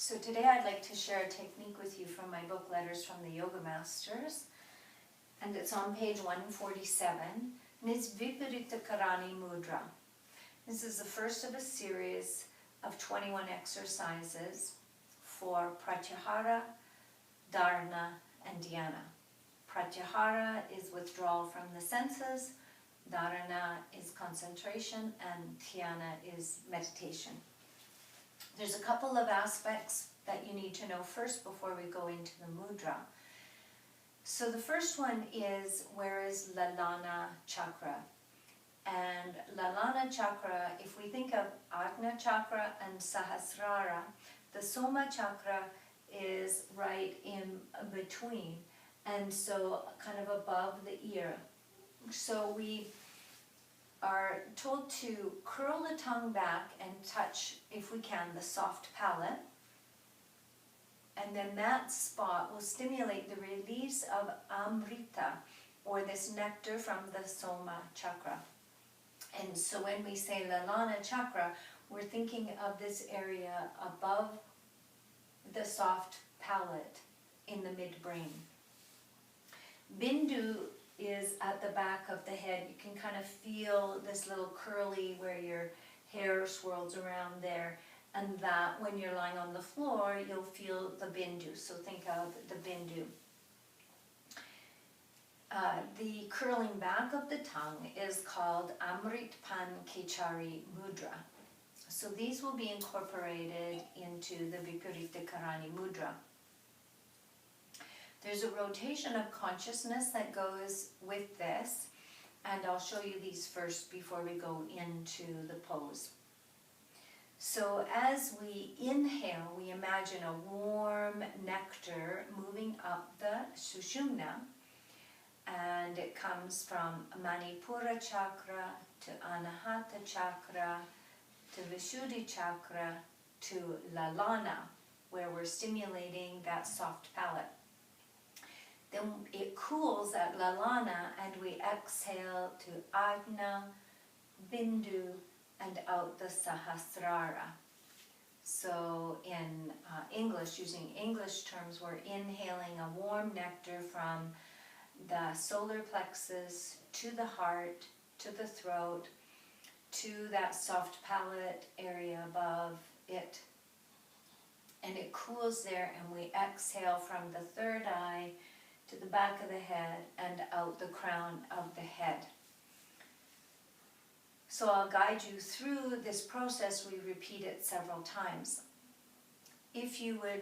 So today I'd like to share a technique with you from my book, Letters from the Yoga Masters. And it's on page 147. And it's Viparita Karani Mudra. This is the first of a series of 21 exercises for Pratyahara, Dharana, and Dhyana. Pratyahara is withdrawal from the senses, Dharana is concentration, and Dhyana is meditation. There's a couple of aspects that you need to know first before we go into the mudra. So the first one is, where is Lalana chakra? And Lalana chakra, if we think of Ajna chakra and Sahasrara, the Soma chakra is right in between, and so kind of above the ear. So we are told to curl the tongue back and touch, if we can, the soft palate. And then that spot will stimulate the release of Amrita, or this nectar from the Soma chakra. And so when we say Lalana chakra, we're thinking of this area above the soft palate in the midbrain. Bindu is at the back of the head. You can kind of feel this little curly where your hair swirls around there, and that when you're lying on the floor, you'll feel the bindu. So think of the bindu. The curling back of the tongue is called Amrit Pan Kechari Mudra. So these will be incorporated into the Viparita Karani Mudra. There's a rotation of consciousness that goes with this, and I'll show you these first before we go into the pose. So as we inhale, we imagine a warm nectar moving up the Sushumna, and it comes from Manipura chakra to Anahata chakra to Vishuddhi chakra to Lalana, where we're stimulating that soft palate. Then it cools at Lalana, and we exhale to Ajna, Bindu, and out the Sahasrara. So in English, using English terms, we're inhaling a warm nectar from the solar plexus to the heart, to the throat, to that soft palate area above it. And it cools there, and we exhale from the third eye to the back of the head and out the crown of the head. So I'll guide you through this process. We repeat it several times. If you would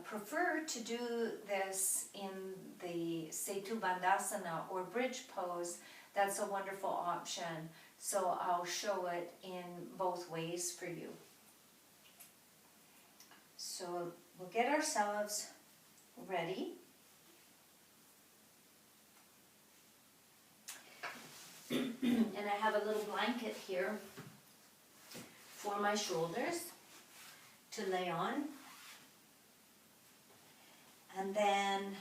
prefer to do this in the Setu Bandhasana or bridge pose, that's a wonderful option. So I'll show it in both ways for you. So we'll get ourselves ready. And I have a little blanket here for my shoulders to lay on. And then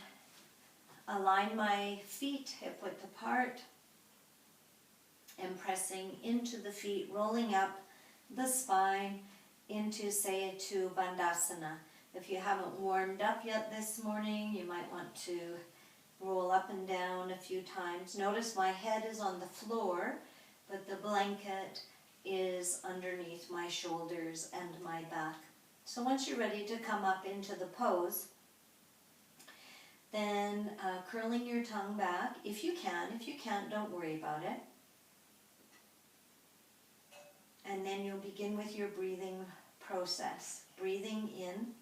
align my feet hip-width apart and pressing into the feet, rolling up the spine into Setu Bandhasana. If you haven't warmed up yet this morning, you might want to roll up and down a few times. Notice my head is on the floor, but the blanket is underneath my shoulders and my back. So once you're ready to come up into the pose, then curling your tongue back, if you can. If you can't, don't worry about it. And then you'll begin with your breathing process. Breathing in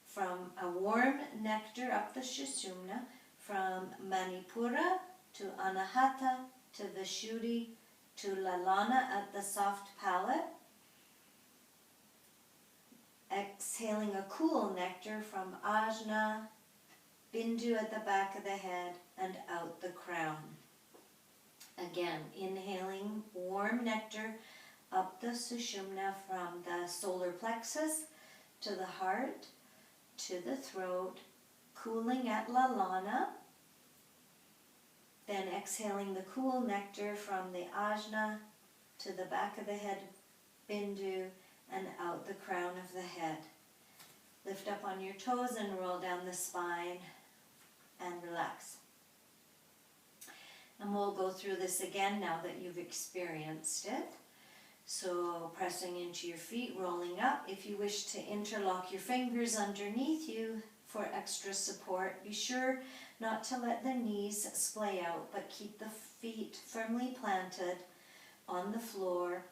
from a warm nectar up the Sushumna, from Manipura to Anahata to Vishuddhi to Lalana at the soft palate. Exhaling a cool nectar from Ajna, Bindu at the back of the head, and out the crown. Again, inhaling warm nectar up the Sushumna from the solar plexus to the heart, to the throat, cooling at Lalana. Then exhaling the cool nectar from the Ajna to the back of the head, Bindu, and out the crown of the head. Lift up on your toes and roll down the spine and relax. And we'll go through this again now that you've experienced it. So pressing into your feet, rolling up. If you wish to interlock your fingers underneath you for extra support, be sure not to let the knees splay out, but keep the feet firmly planted on the floor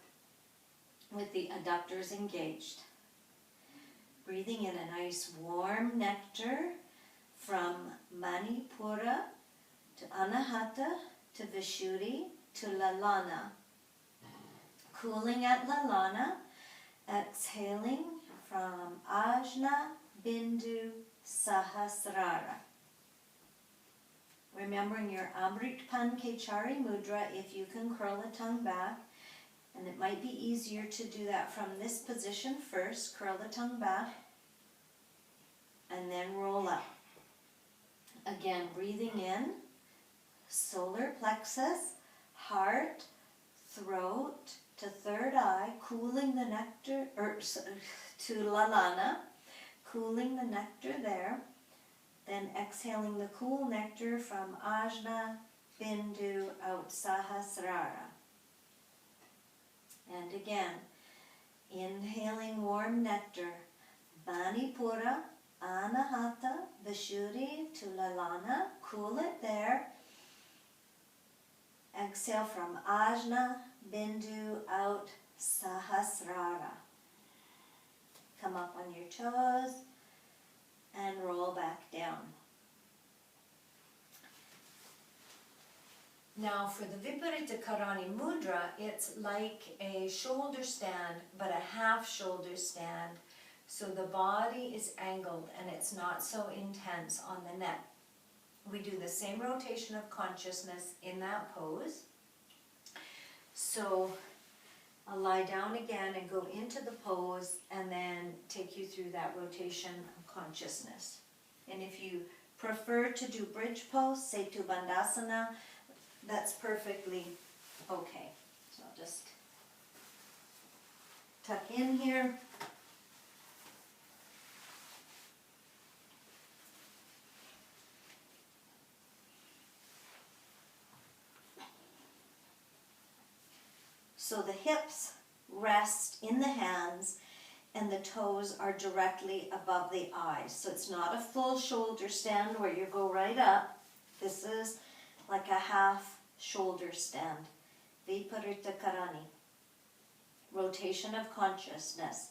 with the adductors engaged. Breathing in a nice warm nectar from Manipura to Anahata to Vishuddhi to Lalana. Cooling at Lalana, exhaling from Ajna, Bindu, Sahasrara. Remembering your Amrit Pankechari Mudra, if you can curl the tongue back, and it might be easier to do that from this position first. Curl the tongue back and then roll up. Again, breathing in, solar plexus, heart, throat to third eye, cooling the nectar, to Lalana, cooling the nectar there. Then exhaling the cool nectar from Ajna, Bindu, out Sahasrara. And again, inhaling warm nectar, Manipura, Anahata, Vishuddhi to Lalana, cool it there. Exhale from Ajna, Bindu, out Sahasrara. Come up on your toes and roll back down. Now for the Viparita Karani Mudra, it's like a shoulder stand, but a half shoulder stand. So the body is angled and it's not so intense on the neck. We do the same rotation of consciousness in that pose. So I'll lie down again and go into the pose and then take you through that rotation of consciousness. And if you prefer to do bridge pose, Setu Bandhasana, that's perfectly okay. So I'll just tuck in here. So the hips rest in the hands and the toes are directly above the eyes. So it's not a full shoulder stand where you go right up. This is like a half shoulder stand. Viparita Karani. Rotation of consciousness.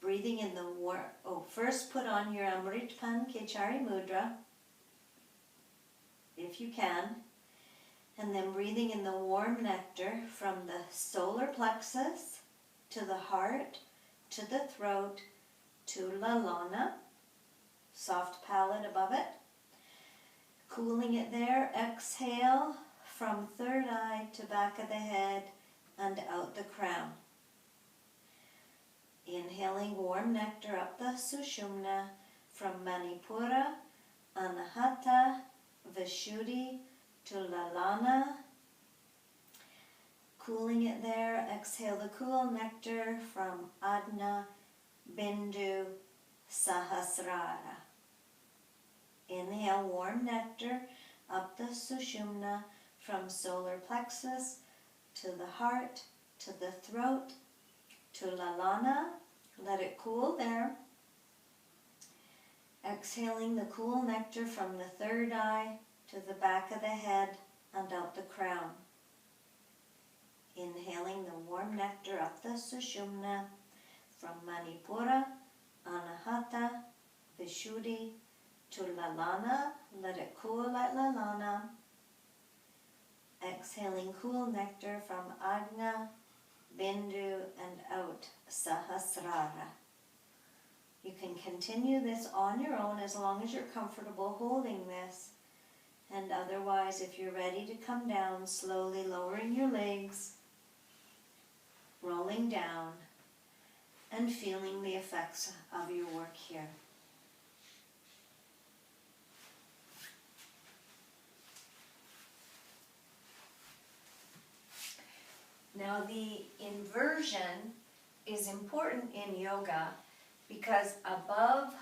Breathing in the warm. First put on your Amrit Pankechari Mudra, if you can. And then breathing in the warm nectar from the solar plexus to the heart, to the throat, to Lalana, soft palate above it. Cooling it there, exhale from third eye to back of the head and out the crown. Inhaling warm nectar up the Sushumna from Manipura, Anahata, Vishuddhi, to Lalana, cooling it there. Exhale the cool nectar from Ajna, Bindu, Sahasrara. Inhale warm nectar up the Sushumna from solar plexus to the heart, to the throat, to Lalana. Let it cool there. Exhaling the cool nectar from the third eye to the back of the head and out the crown. Inhaling the warm nectar up the Sushumna from Manipura, Anahata, Vishuddhi to Lalana. Let it cool at Lalana. Exhaling cool nectar from Ajna, Bindu and out Sahasrara. You can continue this on your own as long as you're comfortable holding this. And otherwise, if you're ready to come down, slowly lowering your legs, rolling down, and feeling the effects of your work here. Now the inversion is important in yoga because above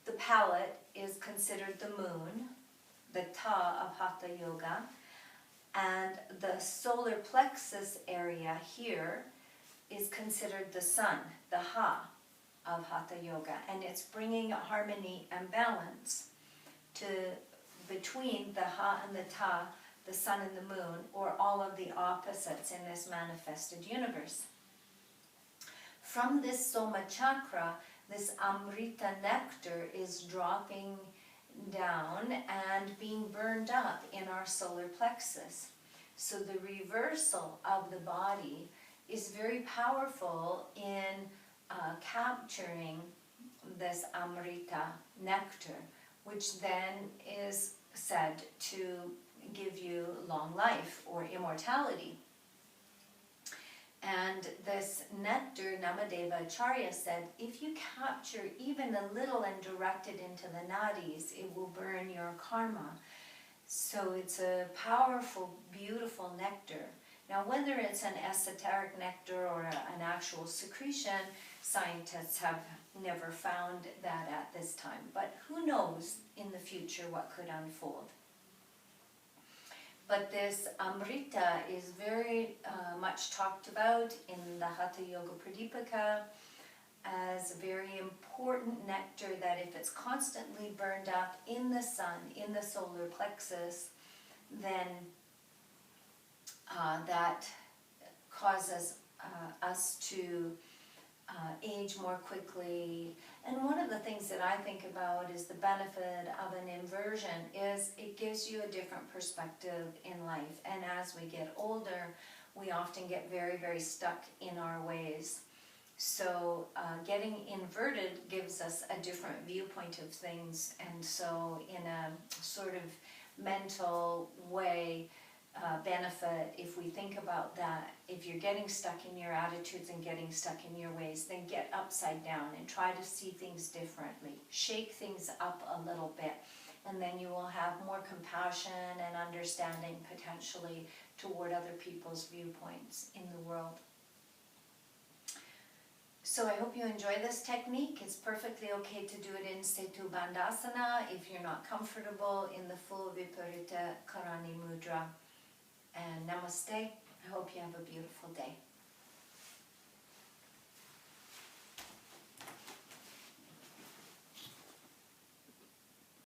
the palate is considered the moon, the ta of Hatha Yoga, and the solar plexus area here is considered the sun, the ha of Hatha Yoga, and it's bringing harmony and balance to between the ha and the ta, the sun and the moon, or all of the opposites in this manifested universe. From this soma chakra, this amrita nectar is dropping down and being burned up in our solar plexus. So the reversal of the body is very powerful in capturing this amrita nectar, which then is said to give you long life or immortality. And this nectar, Namadeva Acharya said, if you capture even a little and direct it into the nadis, it will burn your karma. So it's a powerful, beautiful nectar. Now, whether it's an esoteric nectar or an actual secretion, scientists have never found that at this time. But who knows in the future what could unfold. But this amrita is very much talked about in the Hatha Yoga Pradipika as a very important nectar that if it's constantly burned up in the sun, in the solar plexus, then that causes us to age more quickly. And one of the things that I think about is the benefit of an inversion is it gives you a different perspective in life. And as we get older, we often get very, very stuck in our ways. So getting inverted gives us a different viewpoint of things. And so in a sort of mental way, benefit, if we think about that, if you're getting stuck in your attitudes and getting stuck in your ways, then get upside down and try to see things differently. Shake things up a little bit, and then you will have more compassion and understanding potentially toward other people's viewpoints in the world. So I hope you enjoy this technique. It's perfectly okay to do it in Setu Bandhasana if you're not comfortable in the full Viparita Karani Mudra. And namaste. I hope you have a beautiful day.